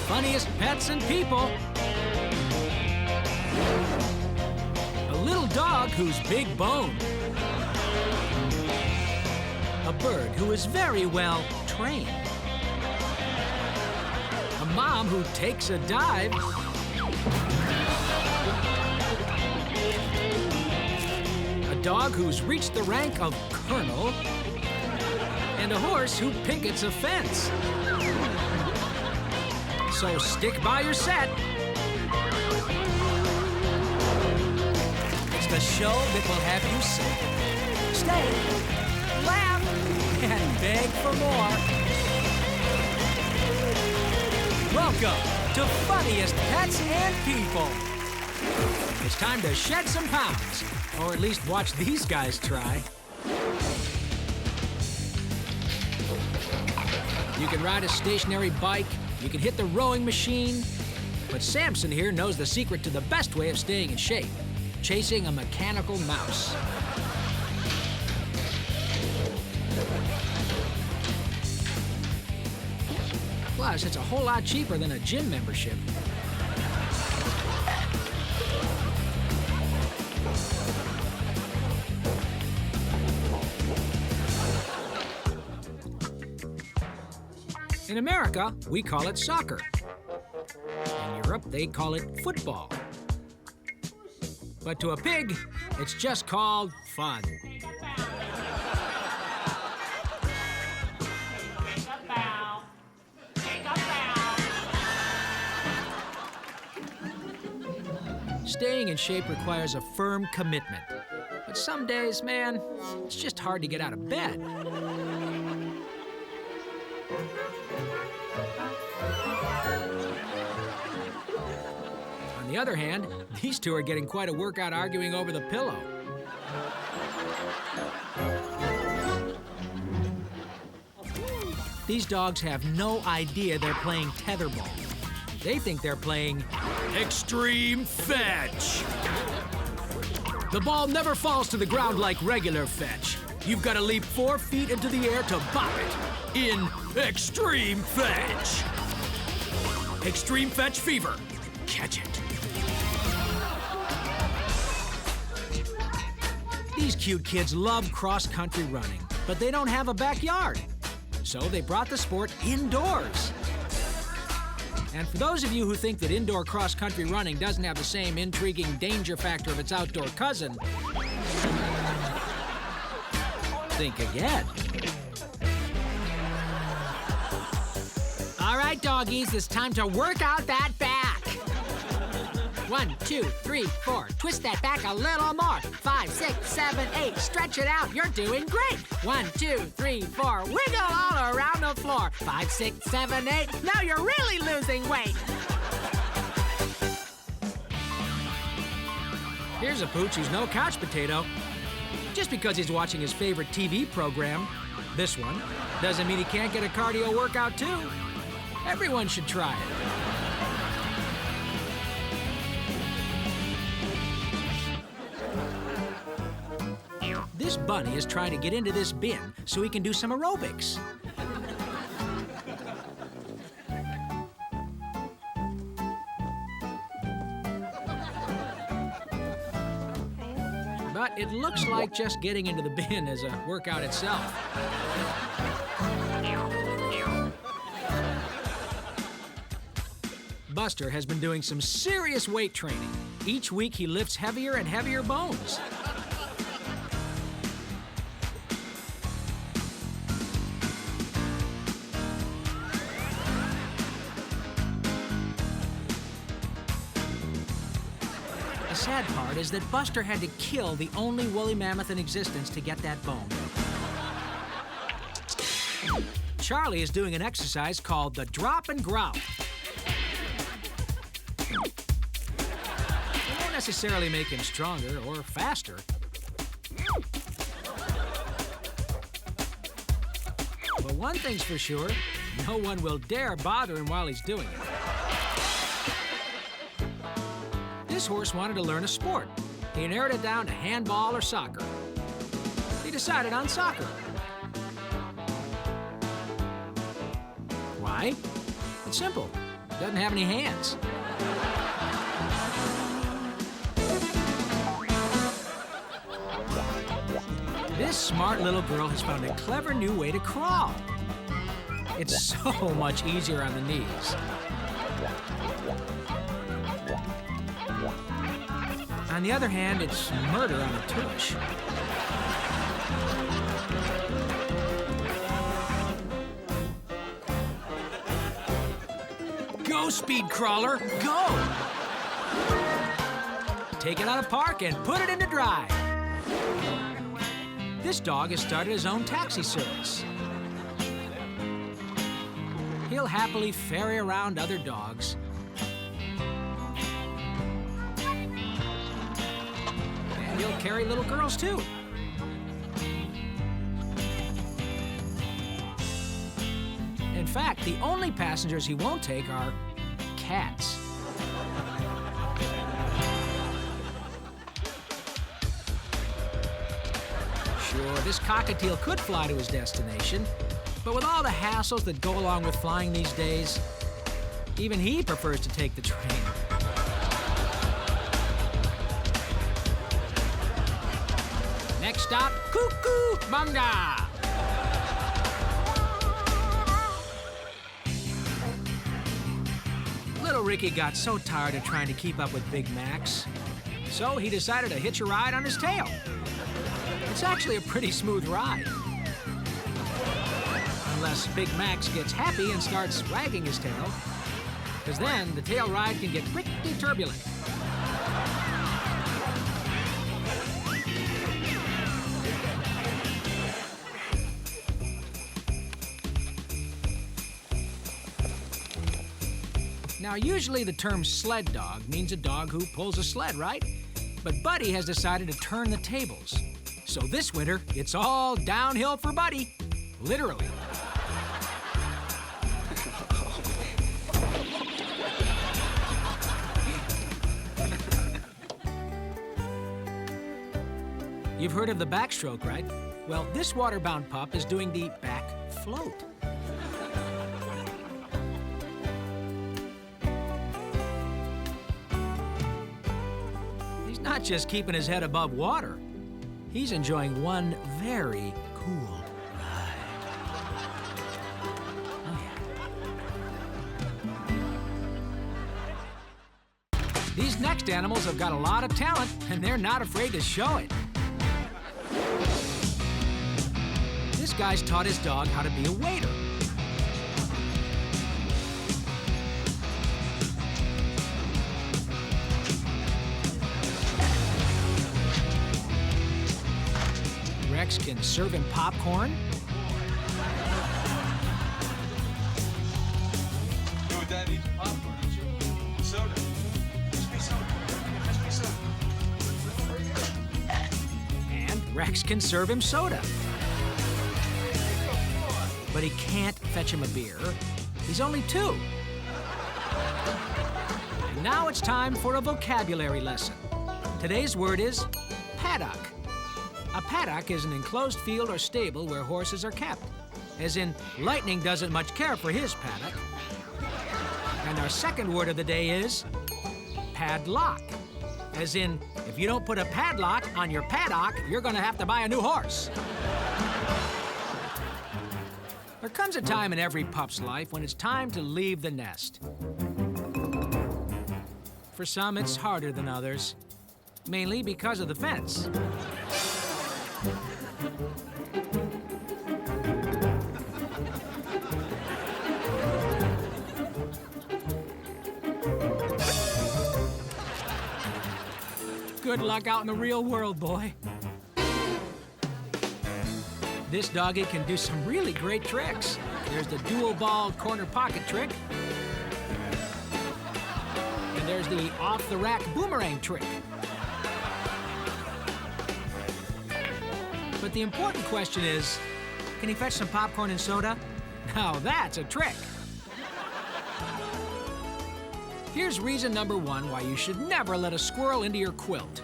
funniest pets and people. A little dog who's big boned. A bird who is very well trained. A mom who takes a dive. A dog who's reached the rank of colonel. And a horse who pickets a fence. So stick by your set. It's the show that will have you sing, stay, laugh, and beg for more. Welcome to Funniest Pets and People. It's time to shed some pounds, or at least watch these guys try. You can ride a stationary bike, you can hit the rowing machine, but Samson here knows the secret to the best way of staying in shape, chasing a mechanical mouse. Plus, it's a whole lot cheaper than a gym membership. In America, we call it soccer. In Europe, they call it football. But to a pig, it's just called fun. Staying in shape requires a firm commitment. But some days, man, it's just hard to get out of bed. On the other hand, these two are getting quite a workout arguing over the pillow. These dogs have no idea they're playing tetherball. They think they're playing extreme fetch. The ball never falls to the ground like regular fetch. You've got to leap 4 feet into the air to bop it in extreme fetch. Extreme fetch fever. Catch it. These cute kids love cross-country running, but they don't have a backyard. So they brought the sport indoors. And for those of you who think that indoor cross-country running doesn't have the same intriguing danger factor of its outdoor cousin, think again. All right, doggies, it's time to work out that back. 1, 2, 3, 4. Twist that back a little more. 5, 6, 7, 8. Stretch it out. You're doing great. 1, 2, 3, 4. Wiggle all around the floor. 5, 6, 7, 8. Now you're really losing weight. Here's a pooch who's no couch potato. Just because he's watching his favorite TV program, this one, doesn't mean he can't get a cardio workout too. Everyone should try it. This bunny is trying to get into this bin so he can do some aerobics. But it looks like just getting into the bin is a workout itself. Buster has been doing some serious weight training. Each week he lifts heavier and heavier bones. The sad part is that Buster had to kill the only woolly mammoth in existence to get that bone. Charlie is doing an exercise called the drop and growl. It won't necessarily make him stronger or faster. But one thing's for sure, no one will dare bother him while he's doing it. This horse wanted to learn a sport. He narrowed it down to handball or soccer. He decided on soccer. Why? It's simple. Doesn't have any hands. This smart little girl has found a clever new way to crawl. It's so much easier on the knees. On the other hand, it's murder on a tush. Go, speed crawler, go! Take it out of park and put it into drive. This dog has started his own taxi service. He'll happily ferry around other dogs. And he'll carry little girls, too. In fact, the only passengers he won't take are cats. Sure, this cockatiel could fly to his destination, but with all the hassles that go along with flying these days, even he prefers to take the train. Next stop, Cuckoo Manga. Little Ricky got so tired of trying to keep up with Big Max, so he decided to hitch a ride on his tail. It's actually a pretty smooth ride. Unless Big Max gets happy and starts wagging his tail, because then the tail ride can get pretty turbulent. Now, usually the term sled dog means a dog who pulls a sled, right? But Buddy has decided to turn the tables. So this winter, it's all downhill for Buddy, literally. You've heard of the backstroke, right? Well, this waterbound pup is doing the back float. He's not just keeping his head above water. He's enjoying one very cool ride. Oh, yeah. These next animals have got a lot of talent, and they're not afraid to show it. This guy's taught his dog how to be a waiter. Rex can serve him popcorn. Yo, Dad needs popcorn, don't you? Soda. Just me soda. Just me soda. And Rex can serve him soda. But he can't fetch him a beer. He's only 2. And now it's time for a vocabulary lesson. Today's word is paddock. A paddock is an enclosed field or stable where horses are kept. As in, Lightning doesn't much care for his paddock. And our second word of the day is padlock. As in, if you don't put a padlock on your paddock, you're gonna have to buy a new horse. There comes a time in every pup's life when it's time to leave the nest. For some, it's harder than others, mainly because of the fence. Good luck out in the real world, boy. This doggy can do some really great tricks. There's the dual ball corner pocket trick. And there's the off the rack boomerang trick. But the important question is, can he fetch some popcorn and soda? Now that's a trick. Here's reason number 1 why you should never let a squirrel into your quilt.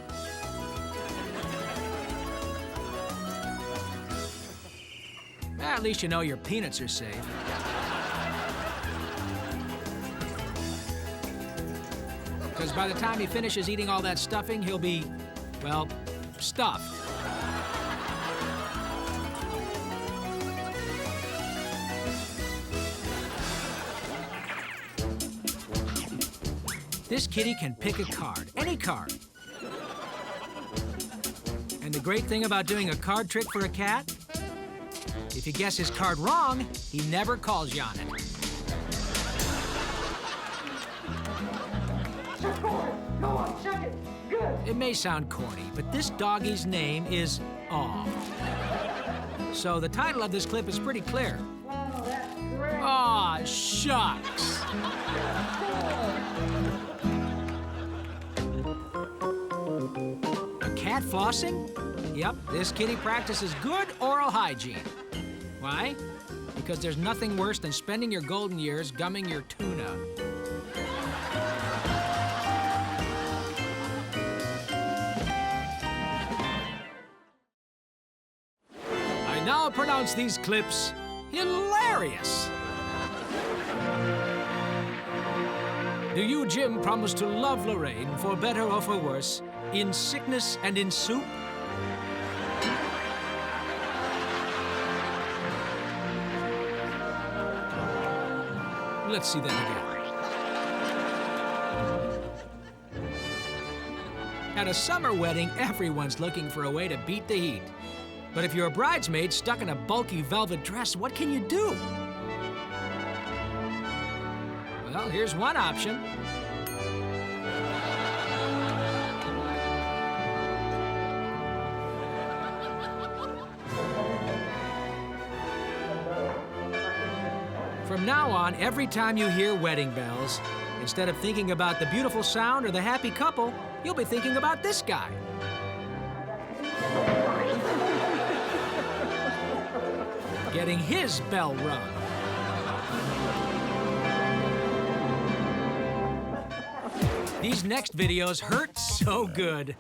At least you know your peanuts are safe. because by the time he finishes eating all that stuffing, he'll be, well, stuffed. This kitty can pick a card, any card. And the great thing about doing a card trick for a cat, if you guess his card wrong, he never calls you on it. It may sound corny, but this doggie's name is Aw. So the title of this clip is pretty clear. Aw, shucks. A cat flossing? Yep, this kitty practices good oral hygiene. Why? Because there's nothing worse than spending your golden years gumming your tuna. I now pronounce these clips hilarious. Do you, Jim, promise to love Lorraine for better or for worse, in sickness and in soup? Let's see that again. At a summer wedding, everyone's looking for a way to beat the heat. But if you're a bridesmaid stuck in a bulky velvet dress, what can you do? Well, here's one option. From now on, every time you hear wedding bells, instead of thinking about the beautiful sound or the happy couple, you'll be thinking about this guy. Getting his bell rung. These next videos hurt so good.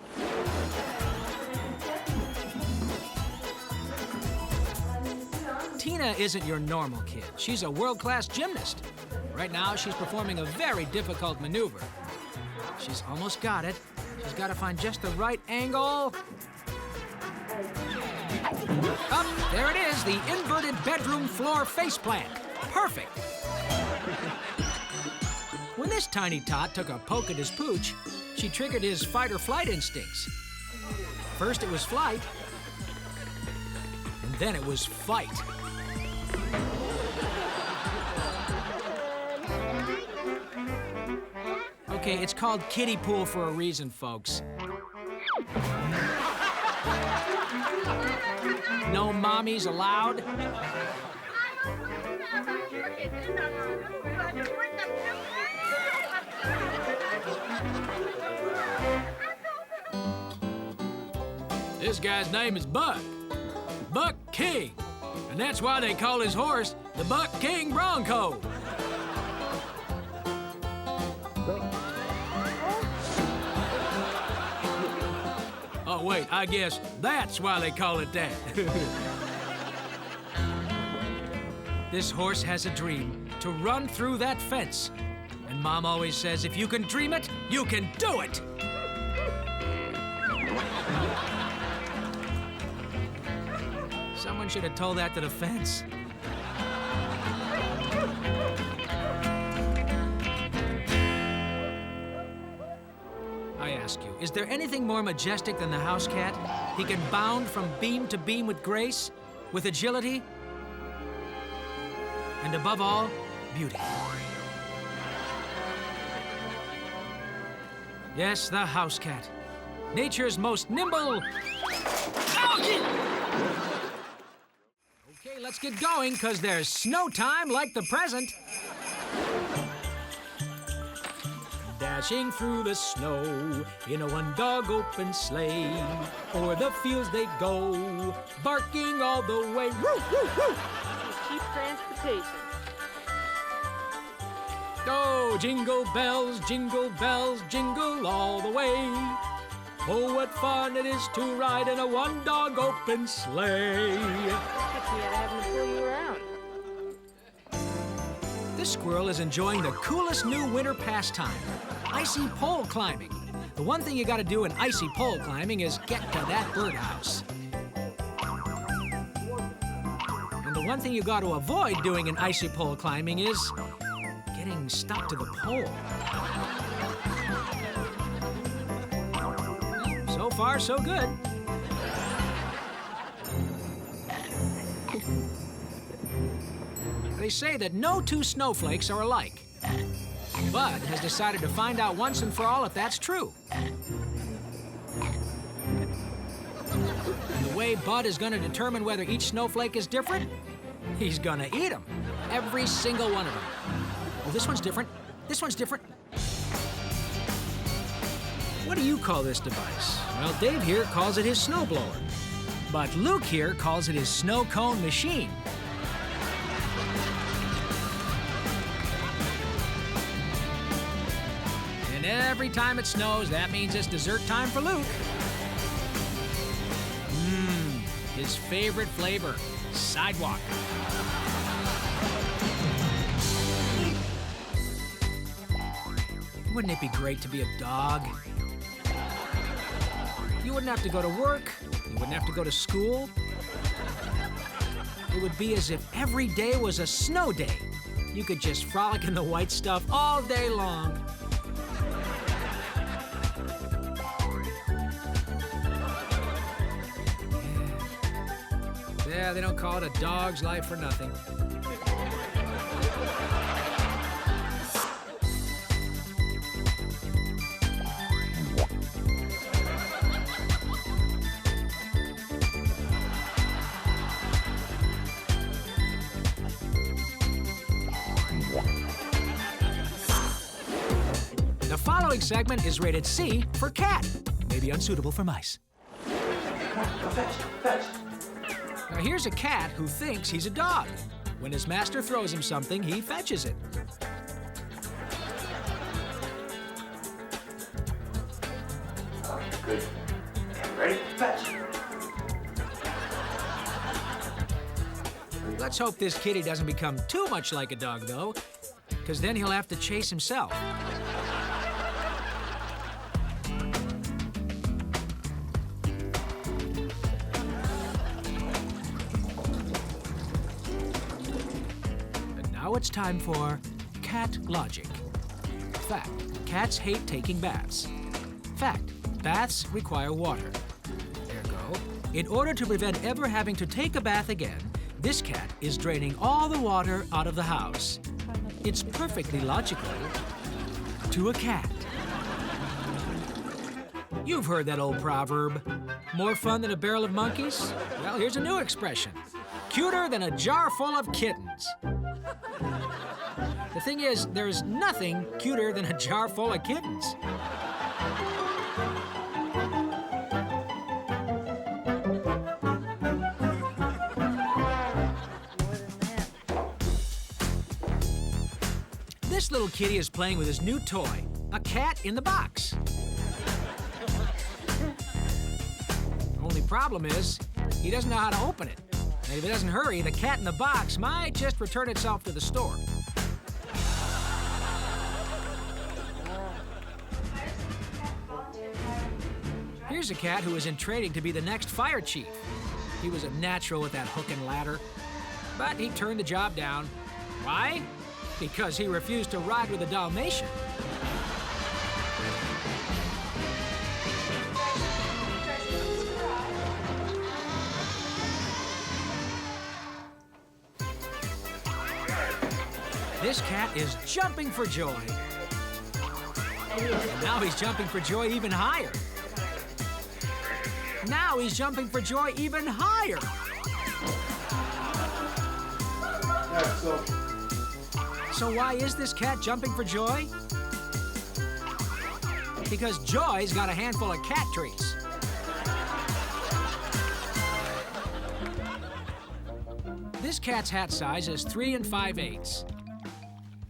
Tina isn't your normal kid. She's a world-class gymnast. Right now, she's performing a very difficult maneuver. She's almost got it. She's got to find just the right angle. Up, there it is, the inverted bedroom floor faceplant. Perfect. When this tiny tot took a poke at his pooch, she triggered his fight-or-flight instincts. First it was flight, and then it was fight. Okay, it's called kiddie pool for a reason, folks. No mommies allowed? This guy's name is Buck. Buck King. And that's why they call his horse the Buck King Bronco. Oh, wait, I guess that's why they call it that. This horse has a dream, to run through that fence. And Mom always says, if you can dream it, you can do it. Someone should have told that to the fence. I ask you, is there anything more majestic than the house cat? He can bound from beam to beam with grace, with agility, and above all, beauty. Yes, the house cat. Nature's most nimble... Okay, let's get going, because there's snow time like the present. Dashing through the snow in a one-dog open sleigh. O'er the fields they go, barking all the way. Woo, woo, woo! Cheap transportation. Oh, jingle bells, jingle all the way. Oh, what fun it is to ride in a one-dog open sleigh. Gets me out of having to pull you around. This This squirrel is enjoying the coolest new winter pastime, icy pole climbing. The one thing you gotta do in icy pole climbing is get to that birdhouse. And the one thing you gotta avoid doing in icy pole climbing is getting stuck to the pole. So far, so good. They say that no two snowflakes are alike. Bud has decided to find out once and for all if that's true. And the way Bud is going to determine whether each snowflake is different, he's going to eat them. Every single one of them. Oh, this one's different. This one's different. What do you call this device? Well, Dave here calls it his snowblower. But Luke here calls it his snow cone machine. And every time it snows, that means it's dessert time for Luke. His favorite flavor, sidewalk. Wouldn't it be great to be a dog? You wouldn't have to go to work. You wouldn't have to go to school. It would be as if every day was a snow day. You could just frolic in the white stuff all day long. Yeah, they don't call it a dog's life for nothing. The following segment is rated C for cat. Maybe unsuitable for mice. Now here's a cat who thinks he's a dog. When his master throws him something, he fetches it. Good. Ready? Fetch. Let's hope this kitty doesn't become too much like a dog, though, because then he'll have to chase himself. And now it's time for cat logic. Fact: cats hate taking baths. Fact: baths require water. Ergo, in order to prevent ever having to take a bath again, this cat is draining all the water out of the house. It's perfectly logical to a cat. You've heard that old proverb, more fun than a barrel of monkeys? Well, here's a new expression, cuter than a jar full of kittens. The thing is, there's nothing cuter than a jar full of kittens. This little kitty is playing with his new toy, a cat in the box. Only problem is, he doesn't know how to open it. And if he doesn't hurry, the cat in the box might just return itself to the store. Here's a cat who is in training to be the next fire chief. He was a natural with that hook and ladder, but he turned the job down. Why? Because he refused to ride with a Dalmatian. This cat is jumping for joy. And now he's jumping for joy even higher. Now he's jumping for joy even higher. So why is this cat jumping for joy? Because Joy's got a handful of cat treats. This cat's hat size is 3 5/8.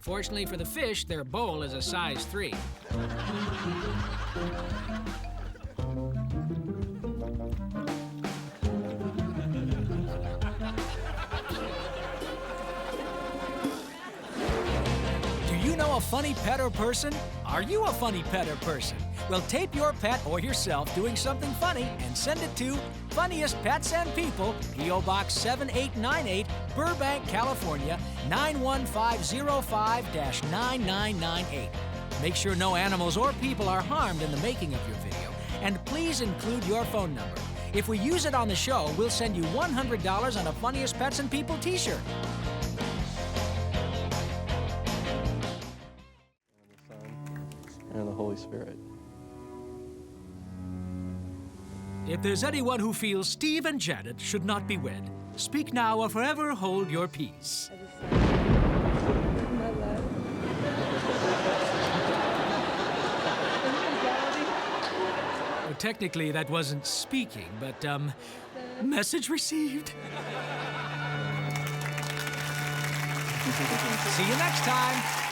Fortunately for the fish, their bowl is a size 3. a funny pet or person? Are you a funny pet or person? Well, tape your pet or yourself doing something funny and send it to Funniest Pets and People, P.O. Box 7898, Burbank, California, 91505-9998. Make sure no animals or people are harmed in the making of your video, and please include your phone number. If we use it on the show, we'll send you $100 on a Funniest Pets and People t-shirt. And the Holy Spirit. If there's anyone who feels Steve and Janet should not be wed, speak now or forever hold your peace. Well, technically, that wasn't speaking, but, message received. See you next time.